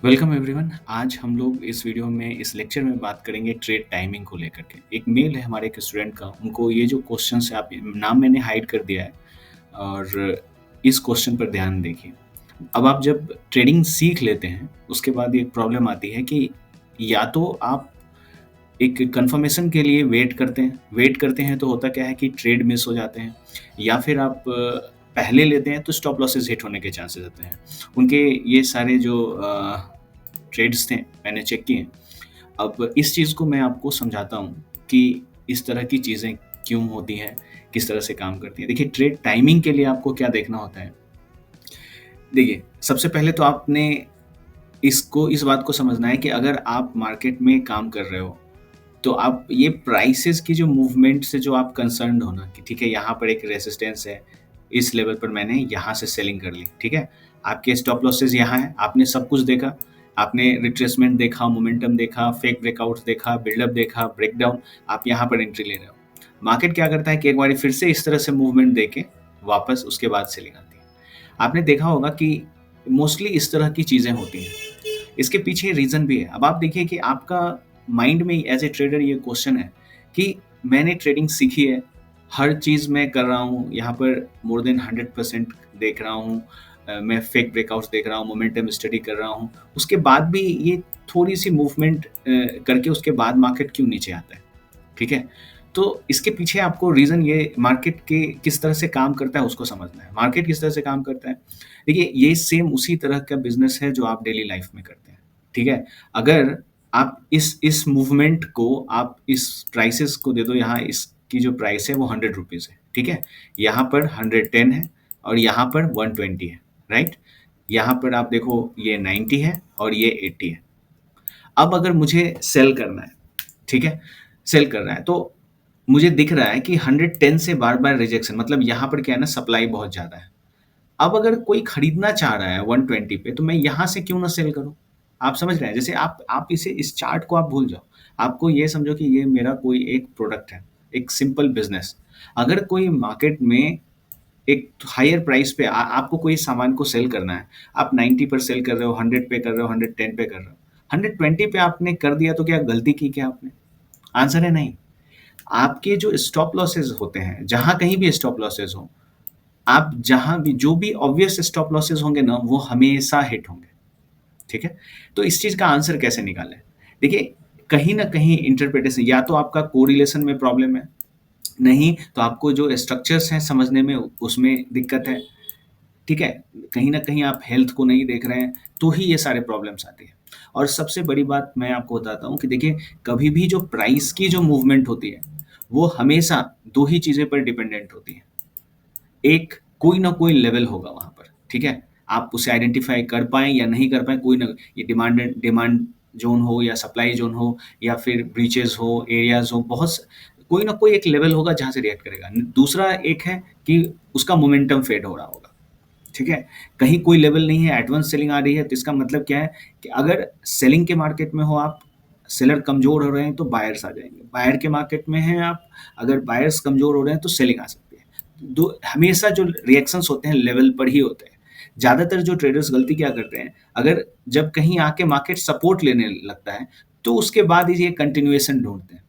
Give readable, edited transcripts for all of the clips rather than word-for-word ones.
Welcome everyone. आज हम लोग इस वीडियो में इस लेक्चर में बात करेंगे ट्रेड टाइमिंग को लेकर के। एक मेल है हमारे एक स्टूडेंट का, उनको ये जो क्वेश्चन है, आप नाम मैंने हाइड कर दिया है और इस क्वेश्चन पर ध्यान देखिए। अब आप जब ट्रेडिंग सीख लेते हैं उसके बाद एक प्रॉब्लम आती है कि या तो आप एक कंफर्मेशन के लिए वेट करते हैं तो होता क्या है कि ट्रेड मिस हो जाते हैं, या फिर आप पहले लेते हैं तो स्टॉप लॉसेस हिट होने के चांसेस होते हैं। उनके ये सारे जो ट्रेड्स थे मैंने चेक किए। अब इस चीज़ को मैं आपको समझाता हूँ कि इस तरह की चीज़ें क्यों होती हैं, किस तरह से काम करती हैं। देखिए, ट्रेड टाइमिंग के लिए आपको क्या देखना होता है। देखिए, सबसे पहले तो आपने इस बात को समझना है कि अगर आप मार्केट में काम कर रहे हो तो आप ये प्राइसेस की जो मूवमेंट से जो आप कंसर्न्ड हो ना, कि ठीक है यहाँ पर एक रेजिस्टेंस है, इस लेवल पर मैंने यहाँ से सेलिंग कर ली, ठीक है। आपके स्टॉप लॉसेस यहाँ है, आपने सब कुछ देखा, आपने रिट्रेसमेंट देखा, मोमेंटम देखा, फेक ब्रेकआउट्स देखा, बिल्डअप देखा, ब्रेकडाउन, आप यहाँ पर एंट्री ले रहे हो। मार्केट क्या करता है कि एक बार फिर से इस तरह से मूवमेंट देके वापस उसके बाद सेलिंग आती है। आपने देखा होगा कि मोस्टली इस तरह की चीज़ें होती हैं। इसके पीछे रीज़न भी है। अब आप देखिए कि आपका माइंड में एज ए ट्रेडर ये क्वेश्चन है कि मैंने ट्रेडिंग सीखी है, हर चीज़ मैं कर रहा हूँ, यहाँ पर मोर देन 100% देख रहा हूँ, मैं फेक ब्रेकआउट्स देख रहा हूँ, मोमेंटम स्टडी कर रहा हूँ, उसके बाद भी ये थोड़ी सी मूवमेंट करके उसके बाद मार्केट क्यों नीचे आता है, ठीक है। तो इसके पीछे आपको रीज़न ये मार्केट के किस तरह से काम करता है उसको समझना है। मार्केट किस तरह से काम करता है, देखिए ये सेम उसी तरह का बिजनेस है जो आप डेली लाइफ में करते हैं, ठीक है। अगर आप इस मूवमेंट को आप इस प्राइसेस को दे दो, यहाँ इसकी जो प्राइस है वो 100 रुपीज़ है, ठीक है। यहाँ पर 110 है और यहाँ पर 120 है, राइट। यहाँ पर आप देखो ये 90 है और ये 80 है। अब अगर मुझे सेल करना है, ठीक है, सेल करना है तो मुझे दिख रहा है कि 110 से बार बार रिजेक्शन, मतलब यहाँ पर क्या है ना, सप्लाई बहुत ज़्यादा है। अब अगर कोई खरीदना चाह रहा है 120 पे, तो मैं यहाँ से क्यों ना सेल करूँ। आप समझ रहे हैं, जैसे आप इसे इस चार्ट को आप भूल जाओ, आपको ये समझो कि ये मेरा कोई एक प्रोडक्ट है, एक सिंपल बिजनेस। अगर कोई मार्केट में एक हायर प्राइस पे आपको कोई सामान को सेल करना है, आप 90 पर सेल कर रहे हो, 100 पे कर रहे हो, 110 पे कर रहे हो, 120 पे आपने कर दिया तो क्या गलती की क्या आपने? आंसर है नहीं। आपके जो स्टॉप लॉसेस होते हैं, जहां कहीं भी स्टॉप लॉसेस हो, आप जहां भी जो भी ऑब्वियस स्टॉप लॉसेस होंगे ना, वो हमेशा हिट होंगे, ठीक है। तो इस चीज का आंसर कैसे निकालें। देखिए, कहीं ना कहीं इंटरप्रिटेशन, या तो आपका कोरिलेशन में प्रॉब्लम है, नहीं तो आपको जो स्ट्रक्चर्स हैं समझने में उसमें दिक्कत है, ठीक है। कहीं ना कहीं आप हेल्थ को नहीं देख रहे हैं, तो ही ये सारे प्रॉब्लम्स आते हैं। और सबसे बड़ी बात मैं आपको बताता हूँ कि देखिए, कभी भी जो प्राइस की जो मूवमेंट होती है वो हमेशा दो ही चीज़ें पर डिपेंडेंट होती है। एक, कोई ना कोई लेवल होगा वहाँ पर, ठीक है। आप उसे आइडेंटिफाई कर पाएँ या नहीं कर पाएँ, कोई ना, ये डिमांड ज़ोन हो या सप्लाई ज़ोन हो या फिर ब्रीचेज़ हो, एरियाज़ हो, कोई ना कोई एक लेवल होगा जहाँ से रिएक्ट करेगा। दूसरा एक है कि उसका मोमेंटम फेड हो रहा होगा, ठीक है। कहीं कोई लेवल नहीं है, एडवांस सेलिंग आ रही है, तो इसका मतलब क्या है कि अगर सेलिंग के मार्केट में हो आप, सेलर कमज़ोर हो रहे हैं तो बायर्स आ जाएँगे। बायर के मार्केट में हैं आप, अगर बायर्स कमज़ोर हो रहे हैं तो सेलिंग आ सकती है। दो हमेशा जो रिएक्शंस होते हैं लेवल पर ही होते हैं। ज़्यादातर जो ट्रेडर्स गलती क्या करते हैं, अगर जब कहीं आके मार्केट सपोर्ट लेने लगता है, तो उसके बाद ही ये कंटिन्यूएशन ढूँढते हैं।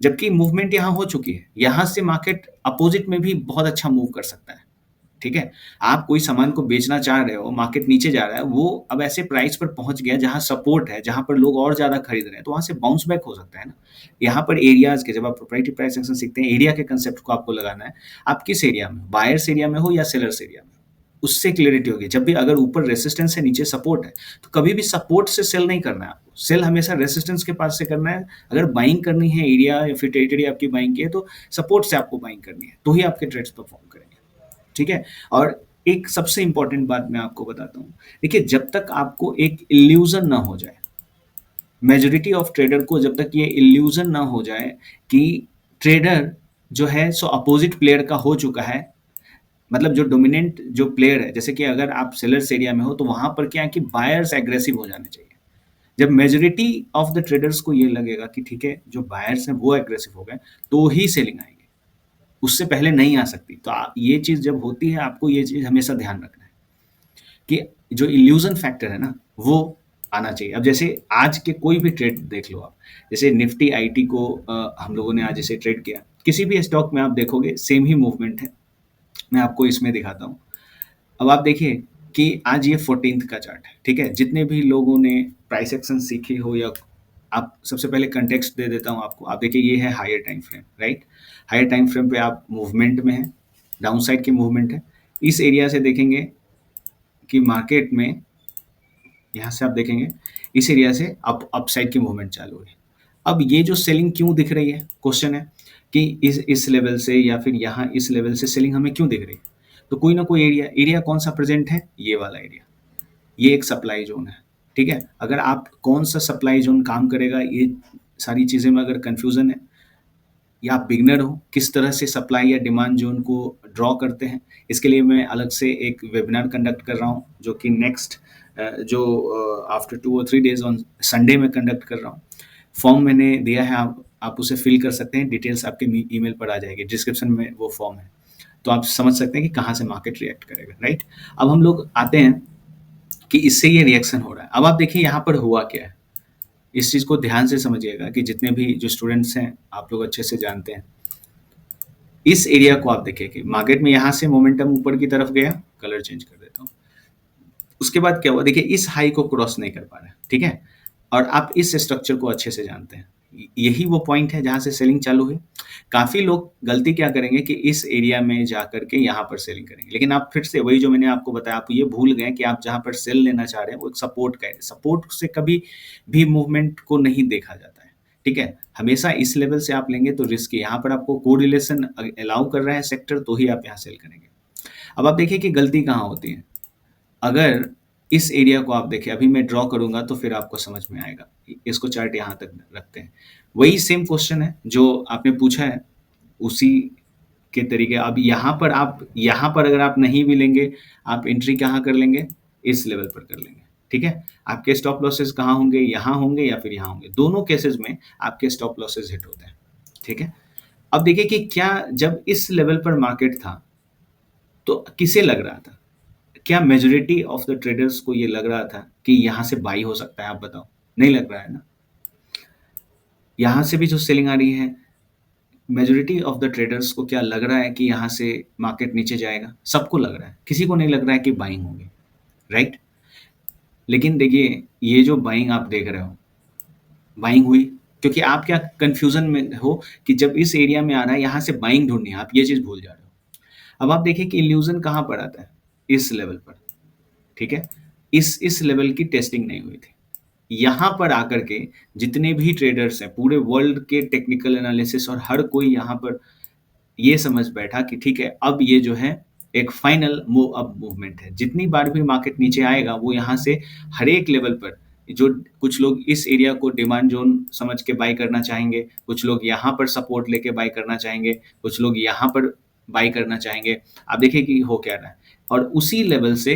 जबकि मूवमेंट यहाँ हो चुकी है, यहाँ से मार्केट अपोज़िट में भी बहुत अच्छा मूव कर सकता है। ठीक है? आप कोई सामान को बेचना चाह रहे हो, मार्केट नीचे जा रहा है, वो अब ऐसे प्राइस पर पहुँच गया जहाँ सपोर्ट है, जहाँ पर लोग और ज़्यादा खरीद रहे हैं, तो वहाँ से बाउंस बैक हो सकता है ना। यहाँ पर एरियाज़ के, जब आप प्रोप्राइटरी प्राइस एक्शन सीखते हैं, एरिया के कांसेप्ट को आपको लगाना है। आप किस एरिया में, बायर्स एरिया में हो या सेलर्स एरिया में, उससे क्लैरिटी होगी। जब भी अगर ऊपर रेजिस्टेंस है, नीचे सपोर्ट है, तो कभी भी सपोर्ट से सेल नहीं करना है आपको। सेल हमेशा रेजिस्टेंस के पास से करना है। अगर बाइंग करनी है एरिया या फिर टेरिटरी आपकी बाइंग की है, तो सपोर्ट से आपको बाइंग करनी है, तो ही आपके ट्रेड्स परफॉर्म करेंगे। ठीक है? और एक सबसे इंपॉर्टेंट बात मैं आपको बताता हूँ। देखिए, जब तक आपको एक इल्यूजन ना हो जाए, मेजॉरिटी ऑफ ट्रेडर को जब तक ये इल्यूजन ना हो जाए कि ट्रेडर जो है सो अपोजिट प्लेयर का हो चुका है, मतलब जो डोमिनेंट जो प्लेयर है, जैसे कि अगर आप सेलर्स एरिया में हो तो वहां पर क्या है कि बायर्स एग्रेसिव हो जाने चाहिए। जब मेजॉरिटी ऑफ द ट्रेडर्स को ये लगेगा कि ठीक है, जो बायर्स हैं वो एग्रेसिव हो गए, तो ही सेलिंग आएगी, उससे पहले नहीं आ सकती। तो ये चीज़ जब होती है, आपको ये चीज़ हमेशा ध्यान रखना है कि जो इल्यूजन फैक्टर है ना, वो आना चाहिए। अब जैसे आज के कोई भी ट्रेड देख लो आप, जैसे निफ्टी आईटी को हम लोगों ने आज जैसे ट्रेड किया, किसी भी स्टॉक में आप देखोगे सेम ही मूवमेंट है। मैं आपको इसमें दिखाता हूँ। अब आप देखिए कि आज ये 14th का चार्ट है, ठीक है? जितने भी लोगों ने प्राइस एक्शन सीखी हो, या आप सबसे पहले कंटेक्स्ट दे देता हूँ आपको। आप देखिए ये है higher time frame, right? Higher time frame पे आप मूवमेंट में है, डाउन साइड की मूवमेंट है। इस एरिया से देखेंगे कि मार्केट में, यहाँ से आप देखेंगे इस एरिया से अपसाइड की मूवमेंट चालू हुई। अब ये जो सेलिंग क्यों दिख रही है, क्वेश्चन है कि इस लेवल से या फिर यहाँ इस लेवल से सेलिंग हमें क्यों दिख रही है? तो कोई ना कोई एरिया कौन सा प्रेजेंट है? ये वाला एरिया, ये एक सप्लाई जोन है, ठीक है? अगर आप कौन सा सप्लाई जोन काम करेगा, ये सारी चीज़ें में अगर कन्फ्यूज़न है, या आप बिगनर हो, किस तरह से सप्लाई या डिमांड जोन को ड्रॉ करते हैं, इसके लिए मैं अलग से एक वेबिनार कंडक्ट कर रहा हूँ, जो कि नेक्स्ट जो आफ्टर 2 और 3 डेज ऑन संडे में कंडक्ट कर रहा हूँ। फॉर्म मैंने दिया है, आप उसे फिल कर सकते हैं, डिटेल्स आपके ईमेल पर आ जाएगी, डिस्क्रिप्शन में वो फॉर्म है। तो आप समझ सकते हैं कि कहाँ से मार्केट रिएक्ट करेगा, राइट? अब हम लोग आते हैं कि इससे ये रिएक्शन हो रहा है। अब आप देखिए यहाँ पर हुआ क्या है, इस चीज़ को ध्यान से समझिएगा कि जितने भी जो स्टूडेंट्स हैं, आप लोग अच्छे से जानते हैं। इस एरिया को आप देखिए कि मार्केट में यहाँ से मोमेंटम ऊपर की तरफ गया, कलर चेंज कर देता हूँ। उसके बाद क्या हुआ, देखिए इस हाई को क्रॉस नहीं कर पा रहा है, ठीक है? और आप इस स्ट्रक्चर को अच्छे से जानते हैं। यही वो पॉइंट है जहाँ से सेलिंग चालू हुई। काफ़ी लोग गलती क्या करेंगे कि इस एरिया में जा करके यहाँ पर सेलिंग करेंगे, लेकिन आप फिर से वही जो मैंने आपको बताया, आप ये भूल गए कि आप जहाँ पर सेल लेना चाह रहे हैं वो एक सपोर्ट का है। सपोर्ट से कभी भी मूवमेंट को नहीं देखा जाता है, ठीक है? हमेशा इस लेवल से आप लेंगे तो रिस्क है। यहाँ पर आपको कोरिलेशन अलाउ कर रहा है सेक्टर, तो ही आप यहाँ सेल करेंगे। अब आप देखिए कि गलती कहाँ होती है। अगर इस एरिया को आप देखें, अभी मैं ड्रॉ करूंगा तो फिर आपको समझ में आएगा। इसको चार्ट यहाँ तक रखते हैं। वही सेम क्वेश्चन है जो आपने पूछा है, उसी के तरीके। अब यहाँ पर अगर आप नहीं भी लेंगे, आप एंट्री कहाँ कर लेंगे? इस लेवल पर कर लेंगे, ठीक है? आपके स्टॉप लॉसेस कहाँ होंगे? यहाँ होंगे या फिर यहाँ होंगे। दोनों केसेस में आपके स्टॉप लॉसेस हिट होते हैं, ठीक है? अब देखिए कि क्या जब इस लेवल पर मार्केट था तो किसे लग रहा था? क्या मेजॉरिटी ऑफ द ट्रेडर्स को ये लग रहा था कि यहाँ से बाई हो सकता है? आप बताओ, नहीं लग रहा है ना? यहाँ से भी जो सेलिंग आ रही है, मेजॉरिटी ऑफ द ट्रेडर्स को क्या लग रहा है कि यहाँ से मार्केट नीचे जाएगा? सबको लग रहा है, किसी को नहीं लग रहा है कि बाइंग होगी, राइट? लेकिन देखिए ये जो बाइंग आप देख रहे हो, बाइंग हुई क्योंकि आप क्या कंफ्यूजन में हो कि जब इस एरिया में आ रहा है यहाँ से बाइंग ढूंढनी है, आप ये चीज भूल जा रहे हो। अब आप देखिए कि इल्यूजन कहाँ पर आता है? इस लेवल पर, ठीक है? इस लेवल की टेस्टिंग नहीं हुई थी। यहाँ पर आकर के जितने भी ट्रेडर्स हैं पूरे वर्ल्ड के, टेक्निकल एनालिसिस और हर कोई यहाँ पर ये समझ बैठा कि ठीक है, अब ये जो है एक फाइनल मूव अप मूवमेंट है। जितनी बार भी मार्केट नीचे आएगा वो यहाँ से हर एक लेवल पर, जो कुछ लोग इस एरिया को डिमांड जोन समझ के बाई करना चाहेंगे, कुछ लोग यहाँ पर सपोर्ट लेके बाई करना चाहेंगे, कुछ लोग यहाँ पर बाई करना चाहेंगे। आप देखिए कि हो क्या रहा है। और उसी लेवल से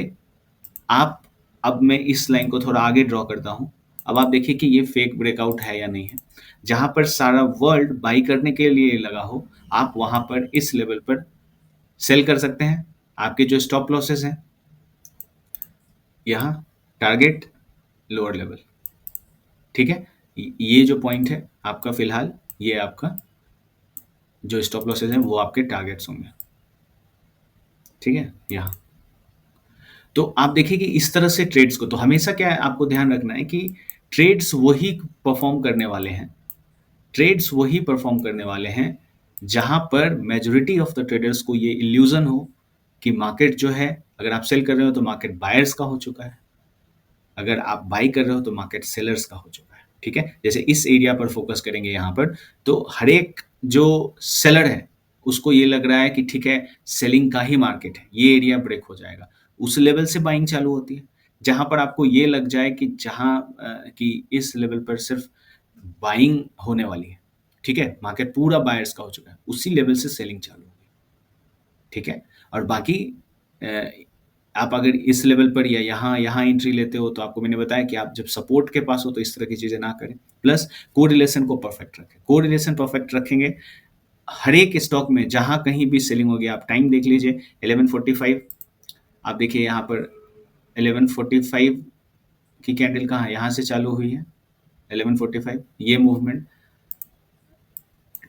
आप, अब मैं इस लाइन को थोड़ा आगे ड्रॉ करता हूँ। अब आप देखिए कि ये फेक ब्रेकआउट है या नहीं है। जहाँ पर सारा वर्ल्ड बाई करने के लिए लगा हो, आप वहाँ पर इस लेवल पर सेल कर सकते हैं। आपके जो स्टॉप लॉसेस हैं, यहाँ टारगेट लोअर लेवल, ठीक है? ये जो पॉइंट है आपका फिलहाल, ये आपका जो स्टॉप लॉसेस हैं वो आपके टारगेट्स होंगे, ठीक है? यहाँ तो आप देखिए कि इस तरह से ट्रेड्स को, तो हमेशा क्या है आपको ध्यान रखना है कि ट्रेड्स वही परफॉर्म करने वाले हैं, ट्रेड्स वही परफॉर्म करने वाले हैं जहां पर मेजॉरिटी ऑफ द ट्रेडर्स को ये इल्यूजन हो कि मार्केट जो है, अगर आप सेल कर रहे हो तो मार्केट बायर्स का हो चुका है, अगर आप बाई कर रहे हो तो मार्केट सेलर्स का हो चुका है, ठीक है? जैसे इस एरिया पर फोकस करेंगे यहाँ पर, तो हर एक जो सेलर है उसको ये लग रहा है कि ठीक है, सेलिंग का ही मार्केट है, ये एरिया ब्रेक हो जाएगा, उस लेवल से बाइंग चालू होती है। जहां पर आपको ये लग जाए कि जहां कि इस लेवल पर सिर्फ बाइंग होने वाली है, ठीक है, मार्केट पूरा बायर्स का हो चुका है, उसी लेवल से सेलिंग चालू होगी, ठीक है? और बाकी अ, आप अगर इस लेवल पर या यहाँ यहाँ एंट्री लेते हो तो आपको मैंने बताया कि आप जब सपोर्ट के पास हो तो इस तरह की चीज़ें ना करें। प्लस कोरिलेशन को परफेक्ट रखें, कोरिलेशन परफेक्ट रखेंगे हर एक स्टॉक में, जहाँ कहीं भी सेलिंग होगी। आप टाइम देख लीजिए 11:45, आप देखिए यहाँ पर 11:45 कि कैंडल कहाँ यहाँ से चालू हुई है 11:45, ये मूवमेंट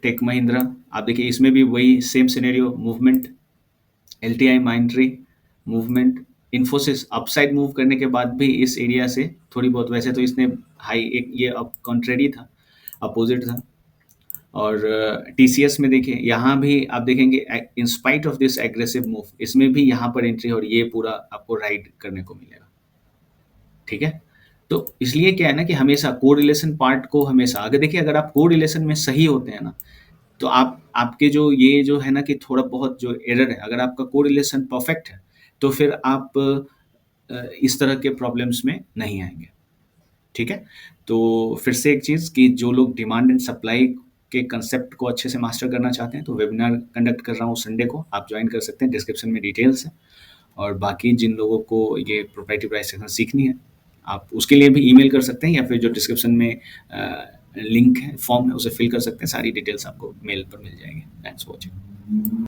टेक महिंद्रा, आप देखिए इसमें भी वही same scenario movement, LTI माइंट्री movement, Infosys upside move करने के बाद भी इस एरिया से थोड़ी बहुत, वैसे तो इसने हाई एक ये अब कॉन्ट्रेरी था, अपोजिट था। और टीसीएस में देखिए यहाँ भी आप देखेंगे in spite of this aggressive move इसमें भी यहाँ पर एंट्री और ये पूरा आपको राइड करने को मिलेगा। ठीक है, तो इसलिए क्या है ना कि हमेशा कोरिलेशन पार्ट को हमेशा अगर देखिए अगर आप कोरिलेशन में सही होते हैं ना, तो आप आपके जो ये जो है ना कि थोड़ा बहुत जो एरर है, अगर आपका कोरिलेशन परफेक्ट है तो फिर आप इस तरह के प्रॉब्लम्स में नहीं आएंगे। ठीक है, तो फिर से एक चीज़ कि जो लोग डिमांड एंड सप्लाई के कंसेप्ट को अच्छे से मास्टर करना चाहते हैं तो वेबिनार कंडक्ट कर रहा हूँ संडे को, आप ज्वाइन कर सकते हैं, डिस्क्रिप्शन में डिटेल्स है। और बाकी जिन लोगों को ये प्रोप्राइटरी प्राइस सीखनी है आप उसके लिए भी ईमेल कर सकते हैं, या फिर जो डिस्क्रिप्शन में लिंक है फॉर्म है उसे फिल कर सकते हैं, सारी डिटेल्स आपको मेल पर मिल जाएंगे। Thanks for watching.